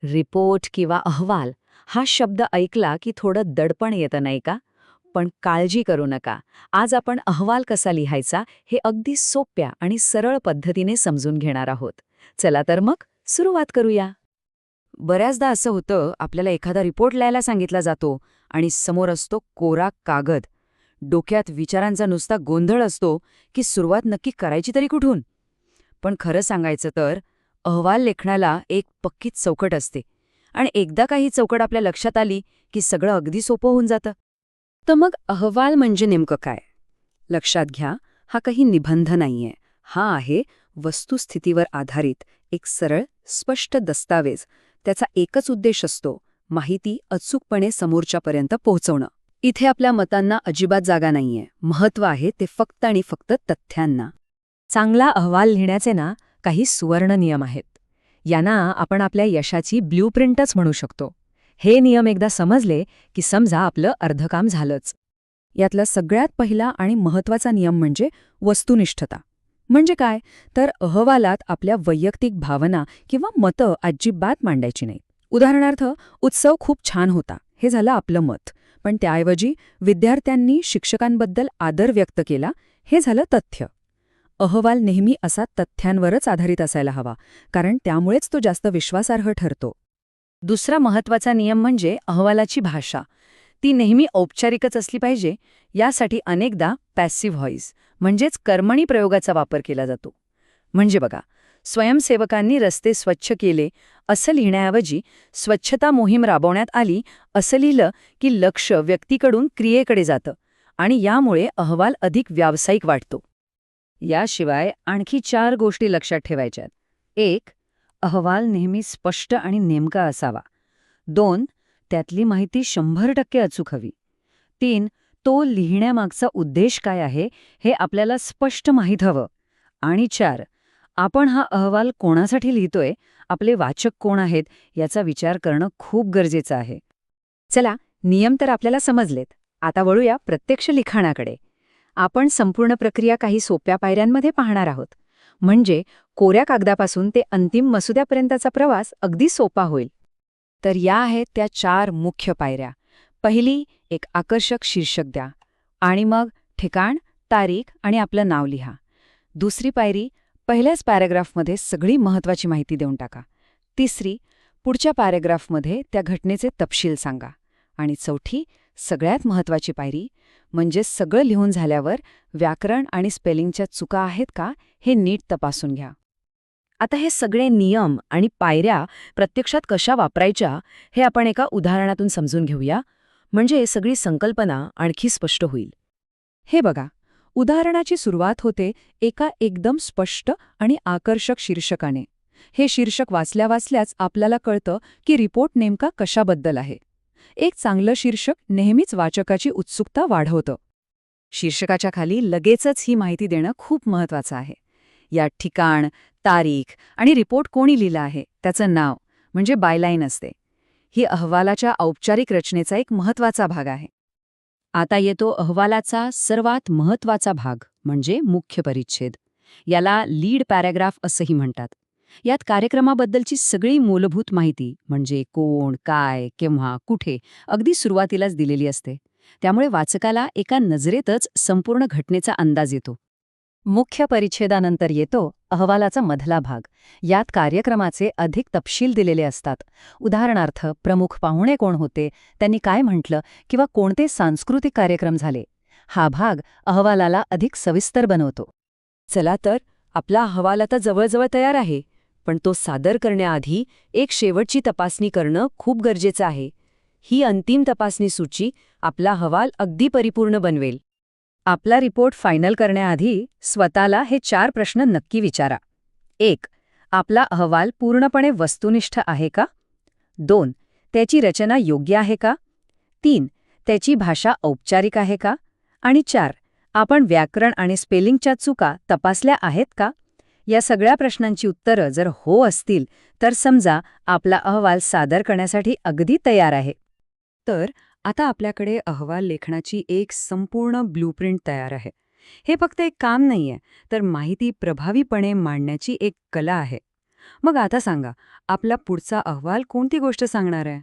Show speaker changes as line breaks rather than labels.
Report किंवा अहवाल हा शब्द ऐकला की थोडं दडपण येतं नाही का? पण काळजी करू नका. आज आपण अहवाल कसा लिहायचा हे अगदी सोप्या आणि सरळ पद्धतीने समजून घेणार आहोत. चला तर मग सुरुवात करूया. बऱ्याचदा असं होतं, आपल्याला एखादा रिपोर्ट लिहायला सांगितला जातो आणि समोर असतो कोरा कागद. डोक्यात विचारांचा नुसता गोंधळ असतो की सुरुवात नक्की करायची तरी कुठून? पण खरं सांगायचं तर अहवाल लेखनाला एक पक्कीच चौकट असते आणि एकदा का ही चौकट आपल्या लक्षात आली की सगळं अगदी सोपं होऊन जातं. तर मग अहवाल म्हणजे नेमकं काय? लक्षात घ्या, हा काही निबंध नाहीये. हा आहे वस्तुस्थितीवर आधारित एक सरळ, स्पष्ट दस्तावेज. त्याचा एकच उद्देश असतो, माहिती अचूकपणे समोरच्यापर्यंत पोहोचवणं. इथे आपल्या मतांना अजिबात जागा नाहीये. महत्त्व आहे ते फक्त आणि फक्त तथ्यांना. चांगला अहवाल लिहिण्याचे ना काही सुवर्ण नियम आहेत. यांना आपण आपल्या यशाची ब्ल्यूप्रिंटच म्हणू शकतो. हे नियम एकदा समजले की समजा आपलं अर्ध काम झालंच. यातला सगळ्यात पहिला आणि महत्त्वाचा नियम म्हणजे वस्तुनिष्ठता. म्हणजे काय? तर अहवालात आपल्या वैयक्तिक भावना किंवा मतं अजिबात मांडायची नाहीत. उदाहरणार्थ, उत्सव खूप छान होता, हे झालं आपलं मत. पण त्याऐवजी विद्यार्थ्यांनी शिक्षकांबद्दल आदर व्यक्त केला, हे झालं तथ्य. अहवाल नेहमी असा तथ्यांवरच आधारित असायला हवा, कारण त्यामुळेच तो जास्त विश्वासार्ह ठरतो. दुसरा महत्त्वाचा नियम म्हणजे अहवालाची भाषा. ती नेहमी औपचारिकच असली पाहिजे. यासाठी अनेकदा पॅसिव्ह व्हॉईस म्हणजेच कर्मणी प्रयोगाचा वापर केला जातो. म्हणजे बघा, स्वयंसेवकांनी रस्ते स्वच्छ केले असं लिहिण्याऐवजी स्वच्छता मोहीम राबवण्यात आली असं लिहिलं की लक्ष व्यक्तीकडून क्रियेकडे जातं आणि यामुळे अहवाल अधिक व्यावसायिक वाटतो. याशिवाय आणखी 4 गोष्टी लक्षात ठेवायच्यात. 1. अहवाल नेहमी स्पष्ट आणि नेमका असावा. 2. त्यातली माहिती 100% अचूक हवी. 3. तो लिहिण्यामागचा उद्देश काय आहे हे आपल्याला स्पष्ट माहीत हवं. आणि 4. आपण हा अहवाल कोणासाठी लिहितोय, आपले वाचक कोण आहेत याचा विचार करणं खूप गरजेचं आहे. चला, नियम तर आपल्याला समजलेत. आता वळूया प्रत्यक्ष लिखाणाकडे. आपण संपूर्ण प्रक्रिया काही सोप्या पायऱ्यांमध्ये पाहणार आहोत. म्हणजे कोऱ्या कागदापासून ते अंतिम मसुद्यापर्यंतचा प्रवास अगदी सोपा होईल. तर या आहेत त्या 4 मुख्य पायऱ्या. पहिली, एक आकर्षक शीर्षक द्या आणि मग ठिकाण, तारीख आणि आपलं नाव लिहा. दुसरी पायरी, पहिल्याच पॅराग्राफमध्ये सगळी महत्त्वाची माहिती देऊन टाका. तिसरी, पुढच्या पॅराग्राफमध्ये त्या घटनेचे तपशील सांगा. आणि चौथी, सगळ्यात महत्त्वाची पायरी, म्हणजे सगळं लिहून झाल्यावर व्याकरण आणि स्पेलिंगच्या चुका आहेत का हे नीट तपासून घ्या. आता हे सगळे नियम आणि पायऱ्या प्रत्यक्षात कशा वापरायच्या हे आपण एका उदाहरणातून समजून घेऊया, म्हणजे सगळी संकल्पना आणखी स्पष्ट होईल. हे बघा, उदाहरणाची सुरुवात होते एका एकदम स्पष्ट आणि आकर्षक शीर्षकाने. हे शीर्षक वाचल्या वाचल्याच आपल्याला कळतं की रिपोर्ट नेमका कशाबद्दल आहे. एक चांगलं शीर्षक नेहमीच वाचकाची उत्सुकता वाढवतं. शीर्षकाच्या खाली लगेचच ही माहिती देणं खूप महत्त्वाचं आहे. यात ठिकाण, तारीख आणि रिपोर्ट कोणी लिहिला आहे त्याचं नाव म्हणजे बायलाईन असते. ही अहवालाच्या औपचारिक रचनेचा एक महत्त्वाचा भाग आहे. आता येतो अहवालाचा सर्वात महत्त्वाचा भाग म्हणजे मुख्य परिच्छेद. याला लीड पॅराग्राफ असंही म्हणतात. यात कार्यक्रमाबद्दलची सगळी मूलभूत माहिती म्हणजे कोण, काय, केव्हा, कुठे अगदी सुरुवातीलाच दिलेली असते. त्यामुळे वाचकाला एका नजरेतच संपूर्ण घटनेचा अंदाज येतो. मुख्य परिच्छेदानंतर येतो अहवालाचा मधला भाग. यात कार्यक्रमाचे अधिक तपशील दिलेले असतात. उदाहरणार्थ, प्रमुख पाहुणे कोण होते, त्यांनी काय म्हटलं किंवा कोणते सांस्कृतिक कार्यक्रम झाले. हा भाग अहवालाला अधिक सविस्तर बनवतो. चला तर, आपला अहवाल आता जवळजवळ तयार आहे. पण तो सादर करण्याआधी एक शेवटची तपासणी करणं खूप गरजेचं आहे. ही अंतिम तपासणी सूची आपला अहवाल अगदी परिपूर्ण बनवेल. आपला रिपोर्ट फायनल करण्याआधी स्वतःला हे 4 प्रश्न नक्की विचारा. 1. आपला अहवाल पूर्णपणे वस्तुनिष्ठ आहे का? 2. त्याची रचना योग्य आहे का? 3. त्याची भाषा औपचारिक आहे का? आणि 4. आपण व्याकरण आणि स्पेलिंगच्या चुका तपासल्या आहेत का? या सगळ्या प्रश्नांची उत्तरं जर हो असतील तर समजा आपला अहवाल सादर करण्यासाठी अगदी तयार आहे. तर आता आपल्याकडे अहवाल लेखनाची एक संपूर्ण ब्लूप्रिंट तयार आहे. हे फक्त एक काम नाहीये, तर माहिती प्रभावीपणे मांडण्याची एक कला आहे.
मग आता सांगा, आपला पुढचा अहवाल कोणती गोष्ट सांगणार आहे?